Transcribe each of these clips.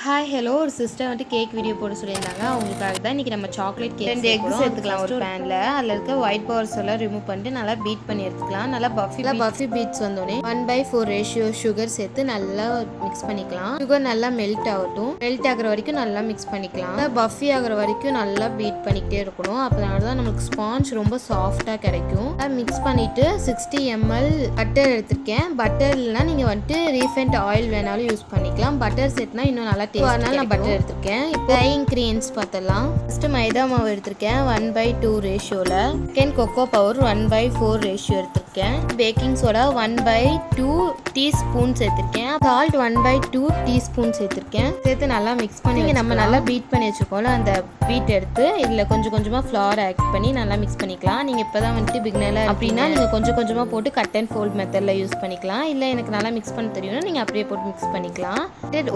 Hi hello ஒரு sister வந்துட்டு cake video போட சொல்லியிருந்தாங்க. அவங்களுக்காக தான் இன்றைக்கி நம்ம சாக்லேட் கேக் 2 எக் சேர்த்துக்கலாம் ஒரு பேனில். அதில் இருக்க ஒயிட் பவர்ஸ் எல்லாம் ரிமூவ் பண்ணிட்டு நல்லா பீட் பண்ணி எடுத்துக்கலாம். நல்லா பஃபி பீட்ஸ் வந்தோடனே 1/4 ரேஷியோ சுகர் சேர்த்து நல்லா மிக்ஸ் பண்ணிக்கலாம். சுகர் நல்லா மெல்ட் ஆகட்டும். மெல்ட் ஆகிற வரைக்கும் நல்லா மிக்ஸ் பண்ணிக்கலாம். பஃபி ஆகிற வரைக்கும் நல்லா பீட் பண்ணிக்கிட்டே இருக்கணும். அப்போனால தான் நமக்கு ஸ்பாஞ்ச் ரொம்ப சாஃப்டாக கிடைக்கும். மிக்ஸ் பண்ணிவிட்டு 60 ml பட்டர் எடுத்திருக்கேன். பட்டர் இல்லைனா நீங்கள் வந்துட்டு ரீஃபைண்ட் ஆயில் வேணாலும் யூஸ் பண்ணிக்கலாம். பட்டர் சேர்த்துனா இன்னும் நல்லா அதனால நான் பட்டர் எடுத்திருக்கேன். இப்போ இன்கிரியன்ஸ் பார்த்தலாம். ஃபர்ஸ்ட் மைதா மாவு எடுத்திருக்கேன் 1/2 ரேஷியோவில். செகண்ட் கொக்கோ பவுடர் 1/4 ரேஷியோ எடுத்திருக்கேன். பேக்கிங் சோடா 1/2 டீஸ்பூன் சேர்த்திருக்கேன். சால்ட் 1/2 டீஸ்பூன் சேர்த்திருக்கேன். சேர்த்து நல்லா மிக்ஸ் பண்ணி நம்ம நல்லா பீட் பண்ணி வச்சுருக்கோம்ல, அந்த பீட் எடுத்து இதில் கொஞ்சம் கொஞ்சமாக ஃப்ளவர் ஆட் பண்ணி நல்லா மிக்ஸ் பண்ணிக்கலாம். நீங்கள் இப்போ தான் வந்துட்டு பிகினரில் அப்படின்னா நீங்கள் கொஞ்சம் கொஞ்சமாக போட்டு கட் அண்ட் ஃபோல்ட் மெத்தடில் யூஸ் பண்ணிக்கலாம். இல்லை எனக்கு நல்லா மிக்ஸ் பண்ண தெரியும்னா நீங்கள் அப்படியே போட்டு மிக்ஸ் பண்ணிக்கலாம்.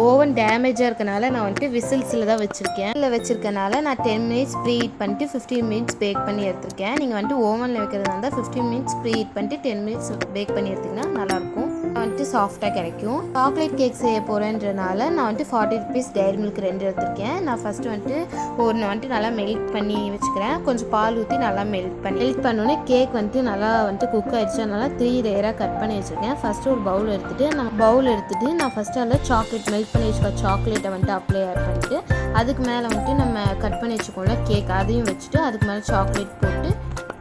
ஓவன் டேமேஜாக இருக்கனால நான் வந்துட்டு விசில்ஸில் தான் வச்சுருக்கேன். இதில் வச்சுருக்கனால நான் 10 மினிட்ஸ் ப்ரீ ஹீட் பண்ணிட்டு 15 மினிட்ஸ் பேக் பண்ணி எடுத்துருக்கேன். நீங்கள் வந்துட்டு ஓவனில் வைக்கிறதா இருந்தால் 15 மினிட்ஸ் ப்ரீ ஹீட் பண்ணிட்டு 10 மினிட்ஸ் பேக் பண்ணி எடுத்திங்கன்னா நல்லாயிருக்கும். வந்துட்டு சாஃப்டாக கிடைக்கும். சாக்லேட் கேக் செய்ய போகிறேன்றனால நான் வந்துட்டு 40 rupees டைரி மில்க் 2 எடுத்திருக்கேன். நான் ஃபஸ்ட்டு வந்துட்டு ஒன்று வந்துட்டு நல்லா மெல்ட் பண்ணி வச்சுக்கிறேன். கொஞ்சம் பால் ஊற்றி நல்லா மெல்ட் பண்ணோன்னே கேக் வந்துட்டு நல்லா வந்துட்டு குக் ஆகிடுச்சு. அதனால 3 லேயராக கட் பண்ணி வச்சுருக்கேன். ஃபஸ்ட்டு ஒரு பவுல் எடுத்துகிட்டு நான் ஃபஸ்ட்டு அதில் சாக்லேட் மெல்ட் பண்ணி வச்சுக்க சாக்லேட்டை வந்துட்டு அப்ளை பண்ணிட்டு அதுக்கு மேலே வந்துட்டு நம்ம கட் பண்ணி வச்சுக்கோம்ல கேக், அதையும் வச்சுட்டு அதுக்கு மேலே சாக்லேட் போட்டு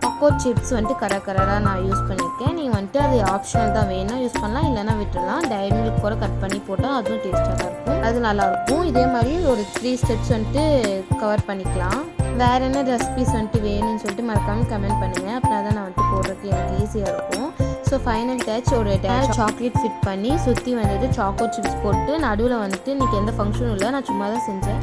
கொக்கோ சிப்ஸ் வந்துட்டு கலராக நான் யூஸ் பண்ணியிருக்கேன். நீங்கள் வந்துட்டு அது ஆப்ஷனல் தான், வேணால் யூஸ் பண்ணலாம் இல்லைனா விட்டுடலாம். டைரி மில்க் கூட கட் பண்ணி போட்டால் அதுவும் டேஸ்ட்டாக தான் இருக்கும், அது நல்லாயிருக்கும். இதே மாதிரி ஒரு 3 ஸ்டெப்ஸ் வந்துட்டு கவர் பண்ணிக்கலாம். வேறு என்ன ரெசிபிஸ் வந்துட்டு வேணும்னு சொல்லிட்டு மறக்காமல் கமெண்ட் பண்ணுங்கள். அப்படின்னா தான் நான் வந்துட்டு போடுறதுக்கு எனக்கு ஈஸியாக இருக்கும். ஸோ ஃபைனல் டச் ஒரு சாக்லேட் ஃபிட் பண்ணி சுற்றி வந்துட்டு சாக்கோ சிப்ஸ் போட்டு நடுவில் வந்துட்டு இன்றைக்கி எந்த ஃபங்க்ஷனும் இல்லை, நான் சும்மா தான் செஞ்சேன்.